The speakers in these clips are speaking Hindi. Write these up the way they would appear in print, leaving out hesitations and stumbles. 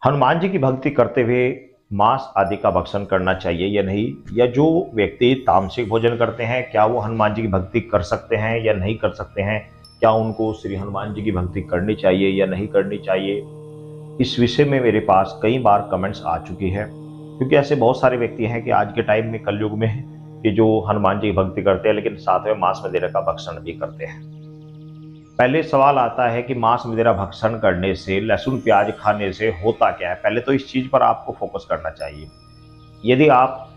हनुमान जी की भक्ति करते हुए मांस आदि का भक्षण करना चाहिए या नहीं, या जो व्यक्ति तामसिक भोजन करते हैं क्या वो हनुमान जी की भक्ति कर सकते हैं या नहीं कर सकते हैं, क्या उनको श्री हनुमान जी की भक्ति करनी चाहिए या नहीं करनी चाहिए, इस विषय में मेरे पास कई बार कमेंट्स आ चुकी है। क्योंकि ऐसे बहुत सारे व्यक्ति हैं कि आज के टाइम में कलयुग में कि जो हनुमान जी की भक्ति करते हैं लेकिन साथ में मांस वगैरह का भक्षण भी करते हैं। पहले सवाल आता है कि मांस वगैरह भक्षण करने से, लहसुन प्याज खाने से होता क्या है। पहले तो इस चीज पर आपको फोकस करना चाहिए। यदि आप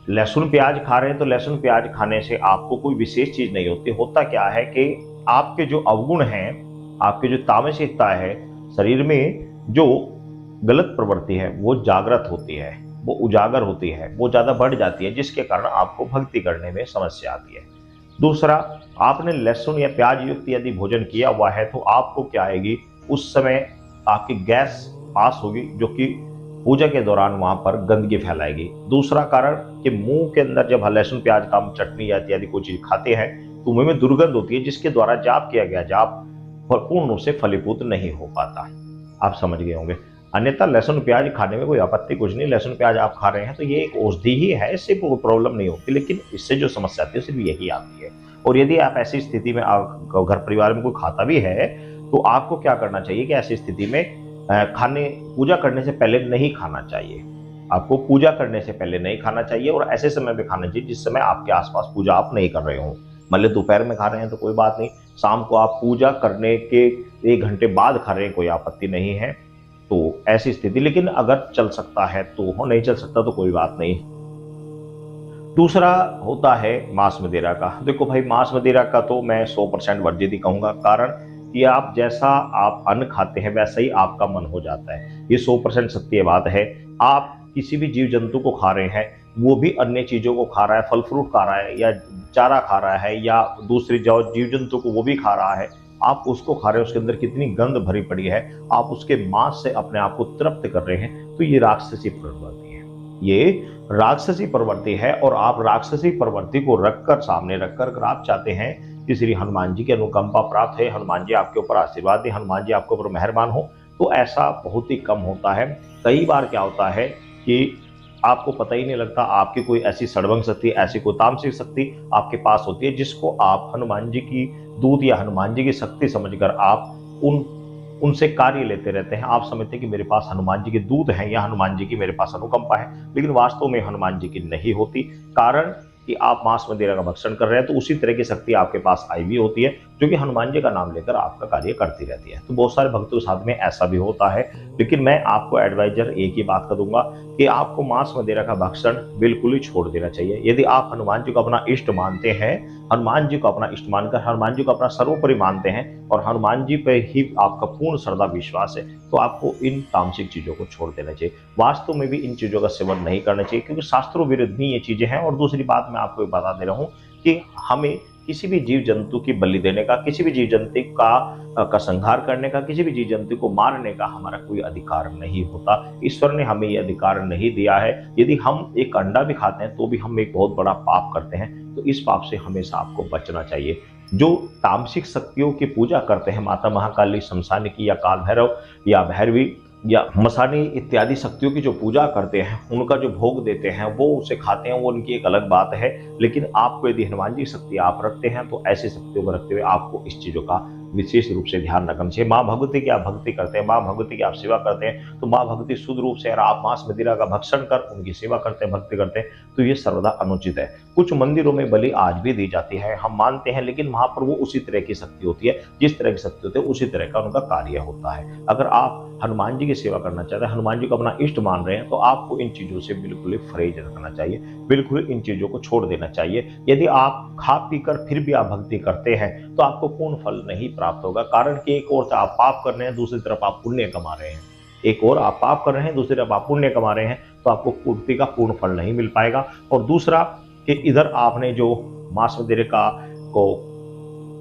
लहसुन प्याज खा रहे हैं तो लहसुन प्याज खाने से आपको कोई विशेष चीज नहीं होती। होता क्या है कि आपके जो अवगुण हैं, आपके जो तामसिकता है शरीर में, जो गलत प्रवृत्ति है वो जागृत होती है, वो उजागर होती है, वो ज्यादा बढ़ जाती है, जिसके कारण आपको भक्ति करने में समस्या आती है। दूसरा, आपने लहसुन या प्याज युक्त यदि भोजन किया हुआ है तो आपको क्या आएगी, उस समय आपकी गैस पास होगी जो कि पूजा के दौरान वहां पर गंदगी फैलाएगी। दूसरा कारण कि मुंह के अंदर जब लहसुन प्याज का हम चटनी या इत्यादि कोई चीज खाते हैं तो मुंह में दुर्गंध होती है, जिसके द्वारा जाप किया गया जाप पूर्ण रूप से फलीभूत नहीं हो पाता। आप समझ गए होंगे। अन्यथा लहसुन प्याज खाने में कोई आपत्ति कुछ नहीं, लहसुन प्याज आप खा रहे हैं तो ये एक औषधि ही है, इससे कोई प्रॉब्लम नहीं होती। लेकिन इससे जो समस्या आती है सिर्फ यही आती है। और यदि आप ऐसी स्थिति में, आप घर परिवार में कोई खाता भी है तो आपको क्या करना चाहिए कि ऐसी स्थिति में खाने पूजा करने से पहले नहीं खाना चाहिए। आपको पूजा करने से पहले नहीं खाना चाहिए और ऐसे समय में खाना चाहिए जिस समय आपके आसपास पूजा आप नहीं कर रहे हो। मान लो दोपहर में खा रहे हैं तो कोई बात नहीं, शाम को आप पूजा करने के 1 घंटे बाद खा रहे हैं, कोई आपत्ति नहीं है। तो ऐसी स्थिति, लेकिन अगर चल सकता है तो हो, नहीं चल सकता तो कोई बात नहीं। दूसरा होता है मांस मदिरा का। देखो भाई, मांस मदिरा का तो मैं 100% वर्जित ही कहूंगा। कारण कि आप जैसा आप अन्न खाते हैं वैसा ही आपका मन हो जाता है, ये 100% सत्य बात है। आप किसी भी जीव जंतु को खा रहे हैं, वो भी अन्य चीजों को खा रहा है, फल फ्रूट खा रहा है या चारा खा रहा है या दूसरी जो जीव जंतु को वो भी खा रहा है, आप उसको खा रहे हैं, उसके अंदर कितनी गंध भरी पड़ी है, आप उसके मांस से अपने आप को तृप्त कर रहे हैं, तो ये राक्षसी प्रवृत्ति है। ये राक्षसी प्रवृत्ति है। और आप राक्षसी प्रवृत्ति को रखकर, सामने रखकर, अगर आप चाहते हैं कि श्री हनुमान जी की अनुकंपा प्राप्त है, हनुमान जी आपके ऊपर आशीर्वाद दे, हनुमान जी आपके ऊपर मेहरबान हो, तो ऐसा बहुत ही कम होता है। कई बार क्या होता है कि आपको पता ही नहीं लगता, आपकी कोई ऐसी सड़वंग शक्ति, ऐसी कोई तामसिक शक्ति आपके पास होती है जिसको आप हनुमान जी की दूत या हनुमान जी की शक्ति समझकर आप उनसे कार्य लेते रहते हैं। आप समझते हैं कि मेरे पास हनुमान जी के दूत हैं या हनुमान जी की मेरे पास अनुकंपा है, लेकिन वास्तव में हनुमान जी की नहीं होती। कारण कि आप मांस मदिरा का भक्षण कर रहे हैं तो उसी तरह की शक्ति आपके पास आई भी होती है जो कि हनुमान जी का नाम लेकर आपका कार्य करती रहती है। तो बहुत सारे भक्तों के साथ में ऐसा भी होता है। लेकिन मैं आपको एडवाइजर एक ही बात का दूंगा कि आपको मांस मदिरा का भक्षण बिल्कुल ही छोड़ देना चाहिए। यदि आप हनुमान जी को अपना इष्ट मानते हैं, हनुमान जी को अपना इष्ट मानकर हनुमान जी को अपना सर्वोपरि मानते हैं और हनुमान जी पर ही आपका पूर्ण श्रद्धा विश्वास है, तो आपको इन तामसिक चीजों को छोड़ देना चाहिए। वास्तव में भी इन चीजों का सेवन नहीं करना चाहिए, क्योंकि शास्त्रों विरुद्ध ही ये चीजें हैं। और दूसरी बात मैं आपको बता दे रहा हूं कि हमें किसी भी जीव जंतु की बलि देने का, किसी भी जीव जंतु का संहार करने का, किसी भी जीव जंतु को मारने का हमारा कोई अधिकार नहीं होता। ईश्वर ने हमें यह अधिकार नहीं दिया है। यदि हम एक अंडा भी खाते हैं तो भी हम एक बहुत बड़ा पाप करते हैं, तो इस पाप से हमेशा आपको बचना चाहिए। जो तामसिक शक्तियों की पूजा करते हैं, माता महाकाली, शमशानी की या काल भैरव या भैरवी या मसानी इत्यादि शक्तियों की जो पूजा करते हैं, उनका जो भोग देते हैं, वो उसे खाते हैं, वो उनकी एक अलग बात है। लेकिन आपको यदि हनुमान जी की शक्ति आप रखते हैं तो ऐसी शक्तियों को रखते हुए आपको इस चीजों का विशेष रूप से ध्यान रखना चाहिए। माँ भगवती की आप भक्ति करते हैं, माँ भगवती की आप सेवा करते हैं, तो माँ भगवती शुद्ध रूप से, अगर आप मांस मदिरा का भक्षण कर उनकी सेवा करते हैं, भक्ति करते हैं, तो ये सर्वदा अनुचित है। कुछ मंदिरों में बलि आज भी दी जाती है, हम मानते हैं, लेकिन वहां पर वो उसी तरह की शक्ति होती है, जिस तरह की शक्ति होती है उसी तरह का उनका कार्य होता है। अगर आप हनुमान जी की सेवा करना चाहते हैं, हनुमान जी को अपना इष्ट मान रहे हैं, तो आपको इन चीजों से बिल्कुल ही परहेज रखना चाहिए, बिल्कुल इन चीजों को छोड़ देना चाहिए। यदि आप खा पी कर फिर भी आप भक्ति करते हैं तो आपको पूर्ण फल नहीं प्राप्त होगा। कारण कि एक ओर आप पाप कर रहे हैं, दूसरी तरफ आप पुण्य कमा रहे हैं। एक और आप पाप कर रहे हैं, दूसरी तरफ आप पुण्य कमा रहे हैं, तो आपको पूर्ति का पूर्ण फल नहीं मिल पाएगा। और दूसरा कि इधर आपने जो मांस मदिरा को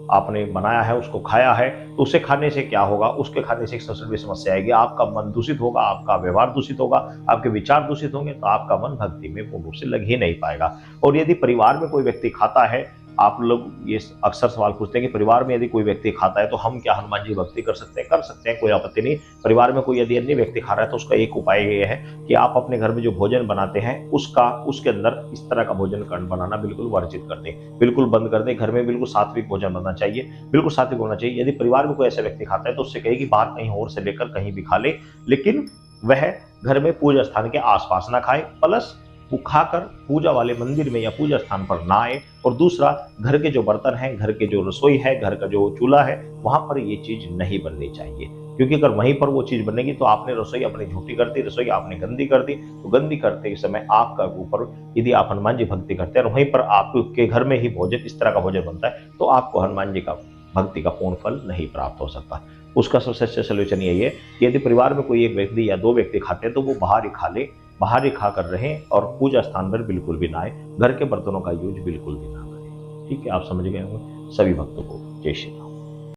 आपने बनाया है, उसको खाया है, तो उसे खाने से क्या होगा, उसके खाने से एक सबसे बड़ी समस्या आएगी, आपका मन दूषित होगा, आपका व्यवहार दूषित होगा, आपके विचार दूषित होंगे, तो आपका मन भक्ति में पूर्ण रूप से लग ही नहीं पाएगा। और यदि परिवार में कोई व्यक्ति खाता है आप लोग ये अक्सर सवाल पूछते हैं कि परिवार में यदि कोई व्यक्ति खाता है तो हम क्या हनुमान जी की भक्ति कर सकते हैं? कर सकते हैं, कोई आपत्ति नहीं। परिवार में कोई यदि अन्य व्यक्ति खा रहा है तो उसका एक उपाय ये है कि आप अपने घर में जो भोजन बनाते हैं उसके अंदर इस तरह का भोजन बनाना बिल्कुल वर्जित कर दें, बिल्कुल बंद कर दें। घर में बिल्कुल सात्विक भोजन बनना चाहिए, बिल्कुल सात्विक होना चाहिए। यदि परिवार में कोई ऐसा व्यक्ति खाता है तो उससे कहे कि बाहर कहीं और से लेकर कहीं भी खा ले, लेकिन वह घर में पूजा स्थान के आसपास ना खाए, प्लस वो खाकर पूजा वाले मंदिर में या पूजा स्थान पर ना आए। और दूसरा, घर के जो बर्तन हैं, घर के जो रसोई है, घर का जो चूल्हा है, वहां पर ये चीज नहीं बननी चाहिए, क्योंकि अगर वहीं पर वो चीज बनेगी तो आपने रसोई अपनी झूठी कर दी, रसोई आपने गंदी कर दी। तो गंदी करते समय आपका ऊपर, यदि आप हनुमान जी भक्ति करते हैं और वहीं पर आपके घर में ही भोजन इस तरह का भोजन बनता है, तो आपको हनुमान जी का भक्ति का पूर्ण फल नहीं प्राप्त हो सकता। उसका सबसे अच्छा सोल्यूशन यही है कि यदि परिवार में कोई एक व्यक्ति या दो व्यक्ति खाते हैं तो वो बाहर ही खा ले, बाहर ही खाकर रहें और पूजा स्थान पर बिल्कुल भी ना आए, घर के बर्तनों का यूज बिल्कुल भी ना करें। ठीक है, आप समझ गए होंगे। सभी भक्तों को जय श्री राम।